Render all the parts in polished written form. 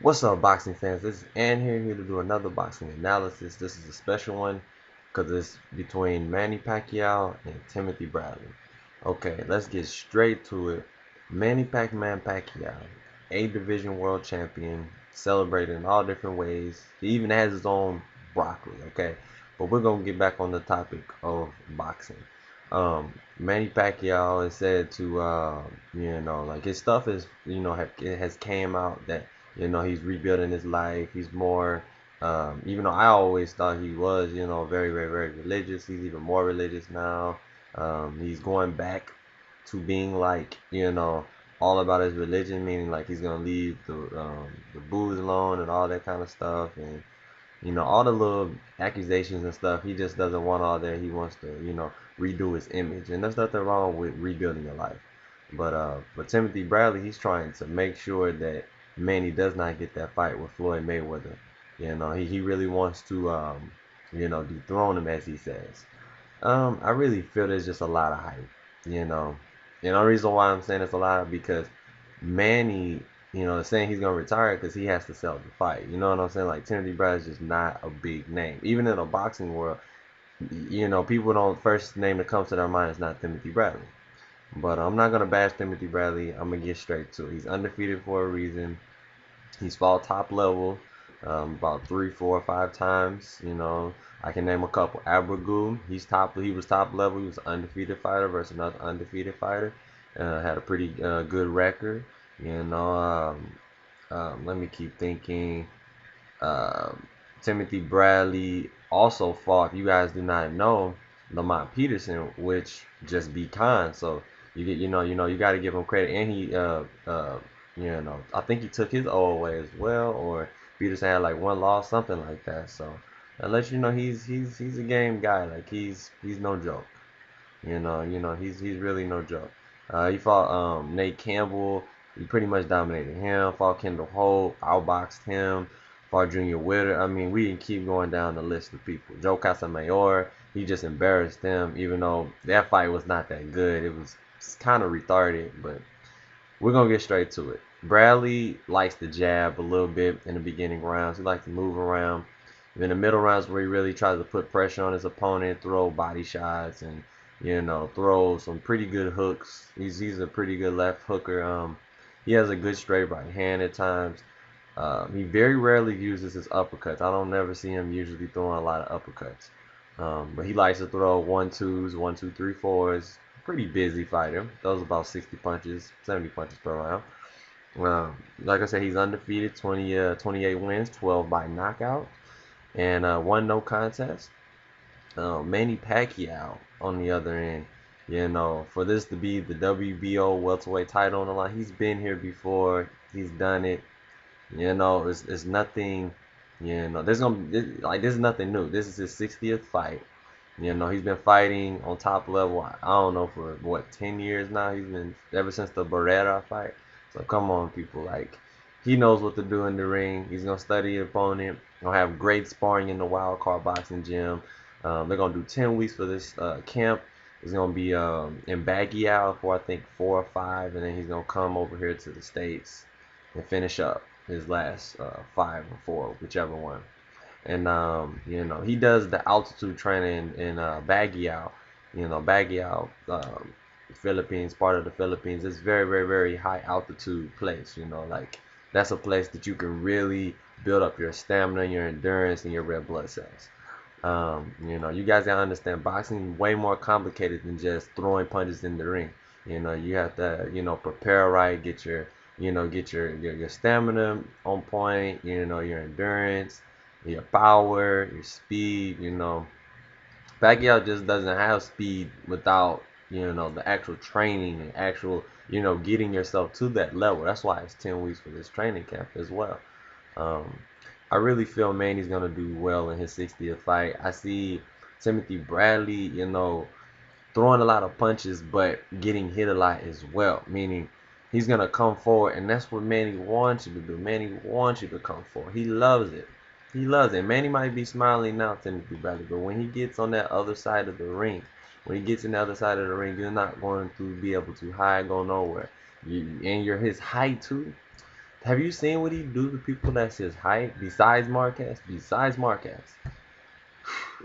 What's up, boxing fans? This is Ann here to do another boxing analysis. This is a special one because it's between Manny Pacquiao and Timothy Bradley. Okay, let's get straight to it. Manny Pacquiao, A Division World Champion, celebrated in all different ways. He even has his own broccoli. Okay, but we're gonna get back on the topic of boxing. Manny Pacquiao is said to, like his stuff is, it has came out that he's rebuilding his life. He's more, even though I always thought he was, very, very, very religious. He's even more religious now. He's going back to being like, all about his religion, meaning like he's gonna leave the booze alone and all that kind of stuff, and all the little accusations and stuff. He just doesn't want all that. He wants to, redo his image, and there's nothing wrong with rebuilding your life. But Timothy Bradley, he's trying to make sure that Manny does not get that fight with Floyd Mayweather. He really wants to, dethrone him, as he says. I really feel there's just a lot of hype, you know. And the reason why I'm saying it's a lot because Manny, is saying he's gonna retire because he has to sell the fight. You know what I'm saying? Like Timothy Bradley's just not a big name, even in the boxing world. People don't first name that comes to their mind is not Timothy Bradley. But I'm not gonna bash Timothy Bradley. I'm gonna get straight to it. He's undefeated for a reason. He's fought top level about 3, 4, 5 times. I can name a couple. Abragu, He was top level. He was an undefeated fighter versus another undefeated fighter. Had a pretty good record. You know, let me keep thinking. Um, Timothy Bradley also fought. If you guys do not know, Lamont Peterson, which just be kind. So you got to give him credit. And I think he took his O away as well, or Peterson had like one loss, something like that. So that lets you know he's a game guy. Like he's no joke. He's really no joke. He fought Nate Campbell. He pretty much dominated him. Fought Kendall Holt, outboxed him. Fought Junior Witter. I mean, we can keep going down the list of people. Joe Casamayor, he just embarrassed him, even though that fight was not that good. It was kind of retarded, but we're gonna get straight to it. Bradley likes to jab a little bit in the beginning rounds. He likes to move around. In the middle rounds, where he really tries to put pressure on his opponent, throw body shots, and throw some pretty good hooks. He's a pretty good left hooker. He has a good straight right hand at times. He very rarely uses his uppercuts. I don't never see him usually throwing a lot of uppercuts. But he likes to throw 1-2s, 1, 2, 3, 4s. Pretty busy fighter. Throws about 60 punches, 70 punches per round. Like I said, he's undefeated, 28 wins, 12 by knockout, and one no contest. Manny Pacquiao on the other end, for this to be the WBO welterweight title on the line, he's been here before. He's done it. It's nothing. This is nothing new. This is his 60th fight. He's been fighting on top level. I don't know for what 10 years now. He's been ever since the Barrera fight. So come on, people. Like he knows what to do in the ring. He's gonna study the opponent. Gonna have great sparring in the wild card boxing gym. They're gonna do 10 weeks for this camp. He's gonna be in Baguio for I think 4 or 5, and then he's gonna come over here to the States and finish up his last 5 or 4, whichever one. And he does the altitude training in Baguio. Baguio, Philippines, part of the Philippines. It's very, very, very high altitude place. Like that's a place that you can really build up your stamina, your endurance, and your red blood cells. You guys gotta understand boxing is way more complicated than just throwing punches in the ring. You have to, prepare right, get your stamina on point, your endurance, your power, your speed. Pacquiao just doesn't have speed without, the actual training and actual, getting yourself to that level. That's why it's 10 weeks for this training camp as well. Um, I really feel Manny's gonna do well in his 60th fight. I see Timothy Bradley, throwing a lot of punches, but getting hit a lot as well. Meaning he's gonna come forward, and that's what Manny wants you to do. Manny wants you to come forward. He loves it. He loves it. Manny might be smiling now, Timothy Bradley, but when he gets on that other side of the ring, when he gets in the other side of the ring, you're not going to be able to hide, go nowhere. And you're his height too. Have you seen what he do to people that's his height besides Marquez? Besides Marquez,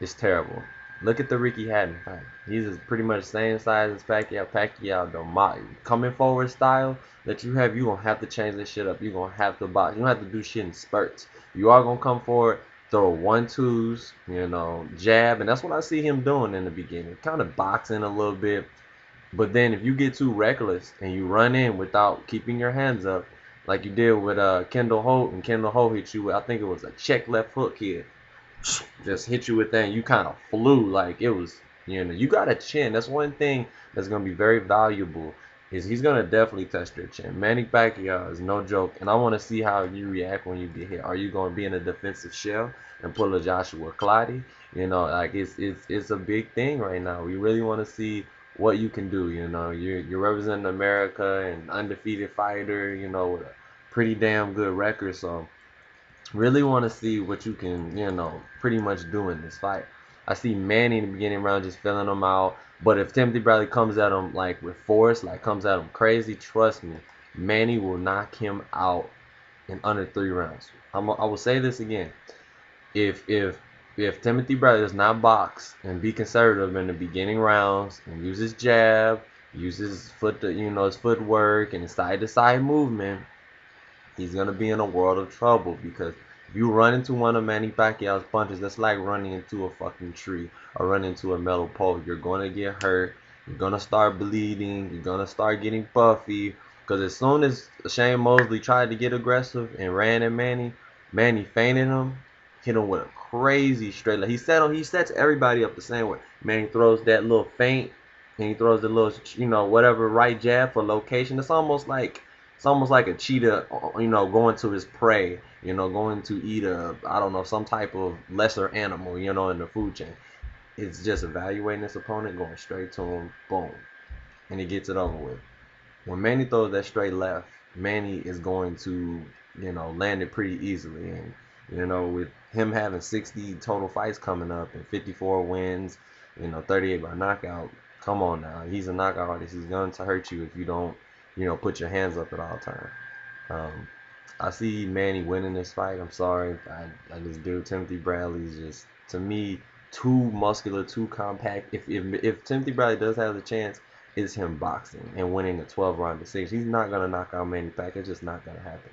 it's terrible. Look at the Ricky Hatton fight. He's pretty much the same size as Pacquiao. Pacquiao, the coming forward style that you have, you gonna have to change this shit up. You gonna have to box. You don't have to do shit in spurts. You are gonna come forward, throw 1-2s, jab, and that's what I see him doing in the beginning. Kind of boxing a little bit, but then if you get too reckless and you run in without keeping your hands up, like you did with Kendall Holt, and Kendall Holt hit you with, I think it was a check left hook here, just hit you with that, and you kind of flew like it was, you got a chin. That's one thing that's going to be very valuable, is he's going to definitely test your chin. Manny Pacquiao is no joke, and I want to see how you react when you get hit. Are you going to be in a defensive shell and pull a Joshua Clottey? Like it's a big thing right now. We really want to see what you can do. You're representing America, and undefeated fighter, with a pretty damn good record. So really want to see what you can, pretty much do in this fight. I see Manny in the beginning round just filling him out. But if Timothy Bradley comes at him like with force, like comes at him crazy, trust me, Manny will knock him out in under 3 rounds. I will say this again. If Timothy Bradley does not box and be conservative in the beginning rounds and use his jab, use his his footwork and his side to side movement, he's gonna be in a world of trouble, because if you run into one of Manny Pacquiao's punches, that's like running into a fucking tree or running into a metal pole. You're gonna get hurt. You're gonna start bleeding. You're gonna start getting puffy. Because as soon as Shane Mosley tried to get aggressive and ran at Manny, Manny feinted him, hit him with a crazy straight leg. He sets everybody up the same way. Manny throws that little feint, and he throws the little, whatever right jab for location. It's almost like a cheetah, going to his prey, going to eat I don't know, some type of lesser animal, in the food chain. It's just evaluating his opponent, going straight to him, boom, and he gets it over with. When Manny throws that straight left, Manny is going to, land it pretty easily. And, with him having 60 total fights coming up and 54 wins, 38 by knockout, come on now. He's a knockout artist. He's going to hurt you if you don't, put your hands up at all times. Um, I see Manny winning this fight. I'm sorry. I just do. Timothy Bradley's just, to me, too muscular, too compact. If Timothy Bradley does have the chance, it's him boxing and winning a 12-round decision. He's not going to knock out Manny Pacquiao. It's just not going to happen.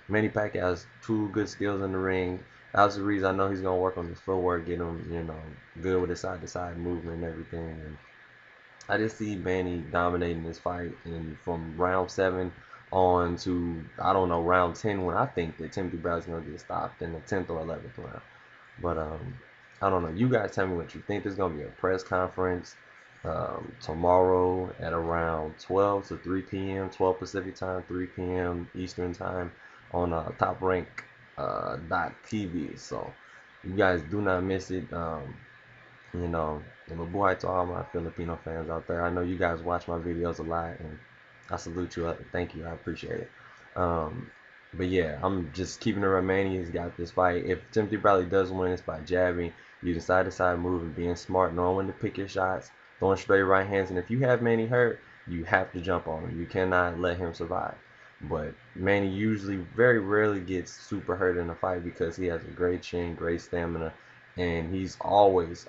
Manny Pacquiao has two good skills in the ring. That's the reason I know he's going to work on his footwork, get him, good with his side-to-side movement and everything. And I just see Manny dominating this fight, and from round 7 on to, I don't know, round 10, when I think that Timothy Bradley's going to get stopped in the 10th or 11th round. But I don't know. You guys tell me what you think. There's going to be a press conference tomorrow at around 12 to 3 p.m., 12 Pacific time, 3 p.m. Eastern time on TopRank.tv. So you guys do not miss it. And mabuhay to all my Filipino fans out there. I know you guys watch my videos a lot, and I salute you. Thank you. I appreciate it. But yeah, I'm just keeping it remaining. He's got this fight. If Timothy Bradley does win, it's by jabbing, using side-to-side moving, being smart, knowing when to pick your shots, throwing straight right hands. And if you have Manny hurt, you have to jump on him. You cannot let him survive. But Manny usually very rarely gets super hurt in a fight, because he has a great chin, great stamina, and he's always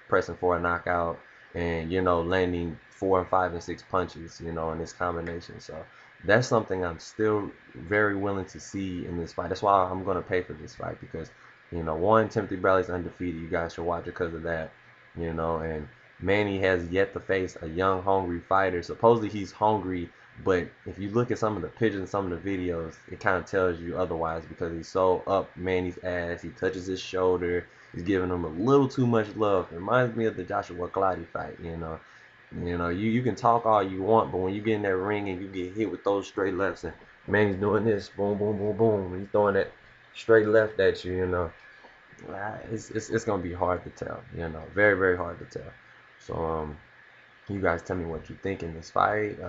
pressing for a knockout, and landing 4 and 5 and 6 punches, in this combination. So that's something I'm still very willing to see in this fight. That's why I'm going to pay for this fight, because one, Timothy Bradley's undefeated. You guys should watch it because of that. And Manny has yet to face a young, hungry fighter. Supposedly he's hungry, but if you look at some of the pictures and some of the videos, it kind of tells you otherwise, because he's so up Manny's ass. He touches his shoulder. He's giving him a little too much love. It reminds me of the Joshua Clottey fight. You can talk all you want, but when you get in that ring and you get hit with those straight lefts, and Manny's doing this, boom, boom, boom, boom, and he's throwing that straight left at you, it's gonna be hard to tell. Very, very hard to tell. So you guys tell me what you think in this fight.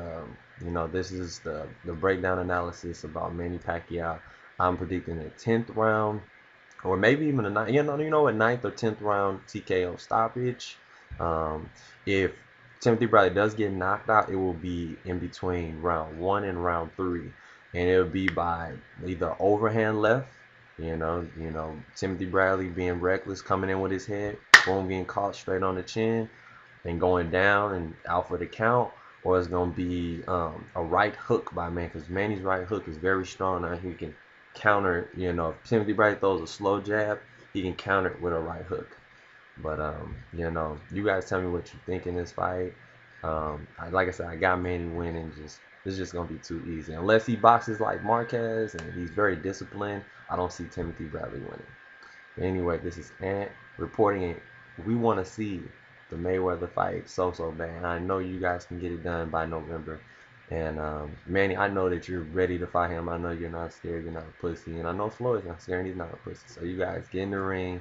This is the breakdown analysis about Manny Pacquiao. I'm predicting a 10th round, or maybe even a ninth. A 9th or 10th round TKO stoppage. If Timothy Bradley does get knocked out, it will be in between round 1 and round 3. and it'll be by either overhand left, Timothy Bradley being reckless, coming in with his head, boom, getting caught straight on the chin, and going down and out for the count, or it's gonna be a right hook by Manny, because Manny's right hook is very strong. Now he can counter. If Timothy Bradley throws a slow jab, he can counter it with a right hook. But you guys tell me what you think in this fight. Like I said, I got Manny winning. It's just gonna be too easy. Unless he boxes like Marquez and he's very disciplined, I don't see Timothy Bradley winning. But anyway, this is Ant reporting it. We want to see the Mayweather fight so bad. I know you guys can get it done by November. And Manny, I know that you're ready to fight him. I know you're not scared. You're not a pussy. And I know Floyd's not scared. And he's not a pussy. So you guys get in the ring.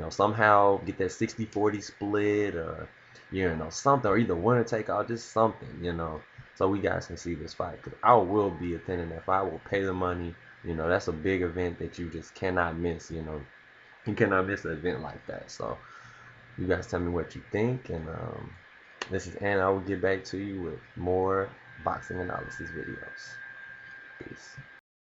Somehow get that 60-40 split, or something, or either winner take all, just something. So we guys can see this fight. Cause I will be attending that fight. I will pay the money. That's a big event that you just cannot miss. You cannot miss an event like that. So you guys tell me what you think, and this is Anna. I will get back to you with more boxing analysis videos. Peace.